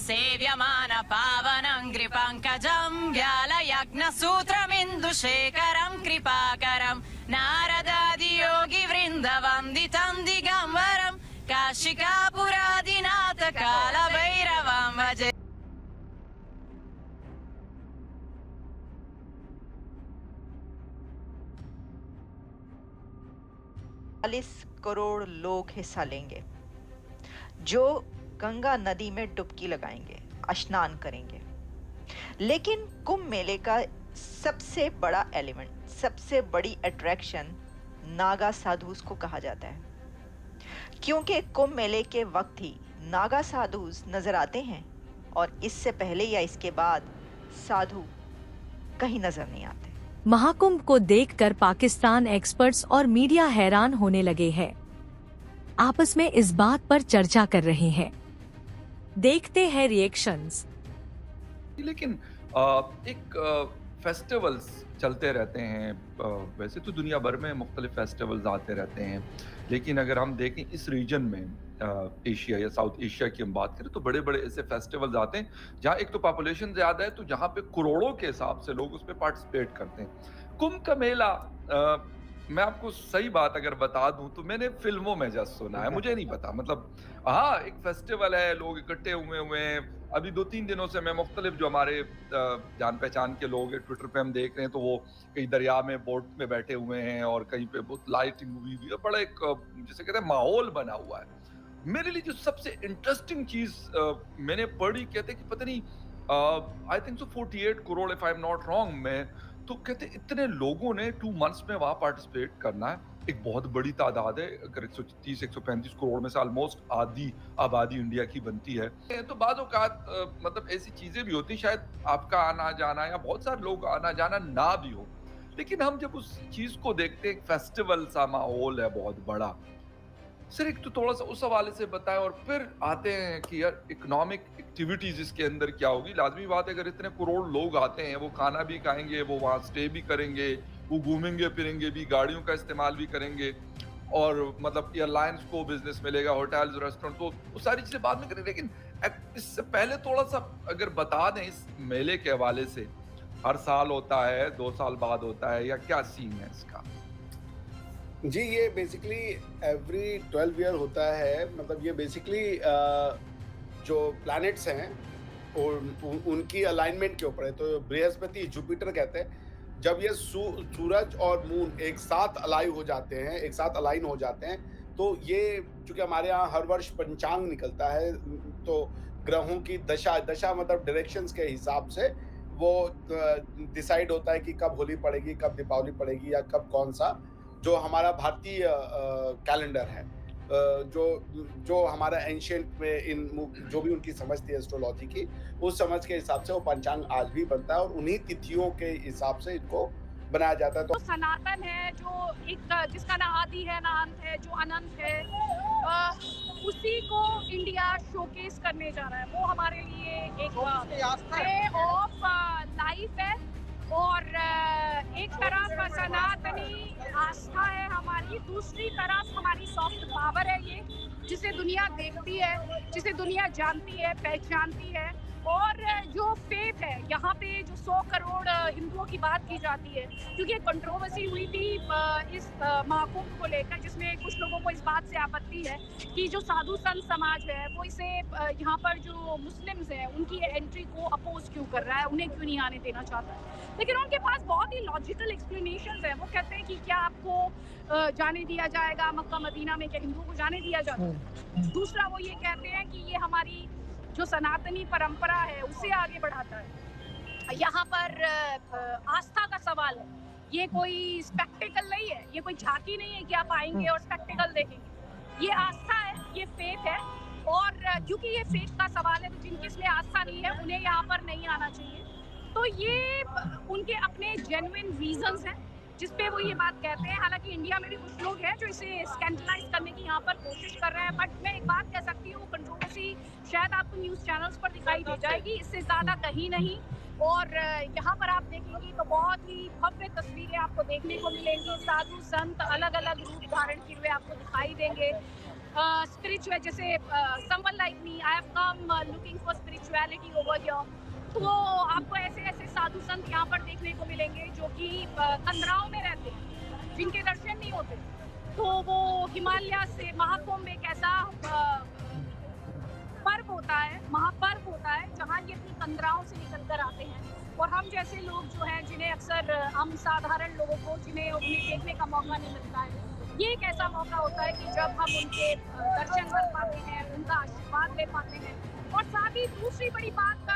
सेव्यमान पावनङ्घ्रिपङ्कजं व्यालयज्ञसूत्रमिन्दुशेखरं कृपाकरं नारदादियोगिवृन्दवन्दितं दिगम्बरं काशिकापुरादिनाथ कालभैरवं भजे। 40 करोड़ लोग हिस्सा लेंगे जो गंगा नदी में डुबकी लगाएंगे, स्नान करेंगे। लेकिन कुंभ मेले का सबसे बड़ा एलिमेंट, सबसे बड़ी अट्रैक्शन नागा साधुस को कहा जाता है, क्योंकि कुंभ मेले के वक्त ही नागा साधुस नजर आते हैं और इससे पहले या इसके बाद साधु कहीं नजर नहीं आते। महाकुंभ को देखकर पाकिस्तान एक्सपर्ट्स और मीडिया हैरान होने लगे हैं, आपस में इस बात पर चर्चा कर रहे हैं। देखते हैं रिएक्शंस। लेकिन एक फेस्टिवल्स चलते रहते हैं, वैसे तो दुनिया भर में मुख्तलिफ फेस्टिवल्स आते रहते हैं, लेकिन अगर हम देखें इस रीजन में एशिया या साउथ एशिया की हम बात करें तो बड़े बड़े ऐसे फेस्टिवल्स आते हैं जहाँ एक तो पॉपुलेशन ज़्यादा है, तो जहाँ पे करोड़ों के हिसाब से लोग उसमें पार्टिसिपेट करते हैं। कुंभ का मेला मैं आपको सही बात अगर बता दूं तो मैंने फिल्मों में जस्ट सुना है, मुझे नहीं पता। मतलब हाँ, एक फेस्टिवल है, लोग इकट्ठे हुए हैं। अभी 2-3 दिनों से मैं मुख्तलिफ जो हमारे जान पहचान के लोग हैं ट्विटर पे हम देख रहे हैं, तो वो कहीं दरिया में बोट में बैठे हुए हैं और कहीं पे बहुत लाइटिंग हुई हुई है, बड़ा एक जिसे कहते हैं माहौल बना हुआ है। मेरे लिए जो सबसे इंटरेस्टिंग चीज मैंने पढ़ी, कहते कि पता नहीं I think so 48 crore if I am not wrong में, तो कहते इतने लोगों ने 2 मंथ्स में वहां पार्टिसिपेट करना है। एक बहुत बड़ी तादाद है, अगर 130-135 करोड़ में से ऑलमोस्ट आधी आबादी इंडिया की बनती है। तो बाद औकात मतलब ऐसी चीजें भी होती, शायद आपका आना जाना या बहुत सारे लोग आना जाना ना भी हो, लेकिन हम जब उस चीज को देखते हैं, एक फेस्टिवल सा माहौल है बहुत बड़ा। सर एक तो थोड़ा सा उस हवाले से बताएं और फिर आते हैं कि यार इकोनॉमिक एक्टिविटीज इसके अंदर क्या होगी। लाजमी बात है, अगर इतने करोड़ लोग आते हैं, वो खाना भी खाएंगे, वो वहाँ स्टे भी करेंगे, वो घूमेंगे फिरेंगे भी, गाड़ियों का इस्तेमाल भी करेंगे, और मतलब एयरलाइंस को बिजनेस मिलेगा, होटल्स रेस्टोरेंट, तो वो सारी चीजें बाद में करेंगे। लेकिन इससे पहले थोड़ा सा अगर बता दें इस मेले के हवाले से, हर साल होता है, 2 साल बाद होता है, या क्या सीन है इसका? जी, ये बेसिकली एवरी 12 ईयर होता है। मतलब ये बेसिकली जो प्लैनेट्स हैं और उनकी अलाइनमेंट के ऊपर है। तो बृहस्पति, जुपिटर कहते हैं, जब ये सूरज और मून एक साथ अलाइन हो जाते हैं, तो ये चूंकि हमारे यहाँ हर वर्ष पंचांग निकलता है, तो ग्रहों की दशा मतलब डायरेक्शंस के हिसाब से वो डिसाइड होता है कि कब होली पड़ेगी, कब दीपावली पड़ेगी, या कब कौन सा जो हमारा भारतीय कैलेंडर है, जो हमारा एंशिएंट में जो भी उनकी समझ थी एस्ट्रोलॉजी की, उस समझ के हिसाब से वो पंचांग आज भी बनता है और उन्हीं तिथियों के हिसाब से इनको बनाया जाता है। तो सनातन है, जो एक जिसका ना आदि है ना अंत है, जो अनंत है, उसी को इंडिया शोकेस करने जा रहा है। वो हमारे लिए एक वे ऑफ लाइफ है, और एक तरफ सनातनी आस्था है हमारी, दूसरी तरफ हमारी सॉफ्ट पावर है ये, जिसे दुनिया देखती है, जिसे दुनिया जानती है, पहचानती है। और जो फेथ है, यहाँ पे जो 100 करोड़ हिंदुओं की बात की जाती है, क्योंकि एक कंट्रोवर्सी हुई थी इस महाकुंभ को लेकर, जिसमें कुछ लोगों को इस बात से आपत्ति है कि जो साधु संत समाज है वो इसे यहाँ पर जो मुस्लिम्स हैं उनकी एंट्री को अपोज क्यों कर रहा है, उन्हें क्यों नहीं आने देना चाहता है। लेकिन उनके पास बहुत ही लॉजिकल एक्सप्लेनेशन है। वो कहते हैं कि क्या आपको जाने दिया जाएगा मक्का मदीना में, क्या हिंदुओं को जाने दिया जाता है? दूसरा, वो ये कहते हैं कि ये हमारी जो सनातनी परंपरा है उसे आगे बढ़ाता है। यहाँ पर आस्था का सवाल है, ये कोई स्पेक्टिकल नहीं है, ये कोई झांकी नहीं है कि आप आएंगे और स्पेक्टिकल देखेंगे। ये आस्था है, ये फेथ है, और क्योंकि ये फेथ का सवाल है तो जिनके में आस्था नहीं है उन्हें यहाँ पर नहीं आना चाहिए। तो ये उनके अपने जेन्युइन रीजंस हैं जिसपे वो ये बात कहते हैं। हालांकि इंडिया में भी कुछ लोग हैं जो इसे स्कैंडलाइज करने की यहाँ पर कोशिश कर रहे हैं, बट मैं एक बात कह सकती हूँ, कंट्रोवर्सी शायद आपको न्यूज़ चैनल्स पर दिखाई दे जाएगी, इससे ज़्यादा कहीं नहीं। और यहाँ पर आप देखेंगे तो बहुत ही भव्य तस्वीरें आपको देखने को मिलेंगी। साधु संत अलग अलग रूप धारण किए हुए आपको दिखाई देंगे। स्पिरिचुअल, जैसे someone like me, I have come looking for spirituality over here. तो आपको ऐसे ऐसे साधु संत यहाँ पर देखने को मिलेंगे जो कि कंदराओं में रहते हैं, जिनके दर्शन नहीं होते। तो वो हिमालय से महाकुंभ एक ऐसा पर्व होता है, महापर्व होता है, जहाँ ये अपनी कंदराओं से निकल कर आते हैं। और हम जैसे लोग जो हैं, जिन्हें अक्सर हम साधारण लोगों को जिन्हें उन्हें देखने का मौका नहीं मिलता है, ये एक ऐसा मौका होता है कि जब हम उनके दर्शन कर पाते हैं, उनका आशीर्वाद ले पाते हैं। और साथ ही दूसरी बड़ी बात का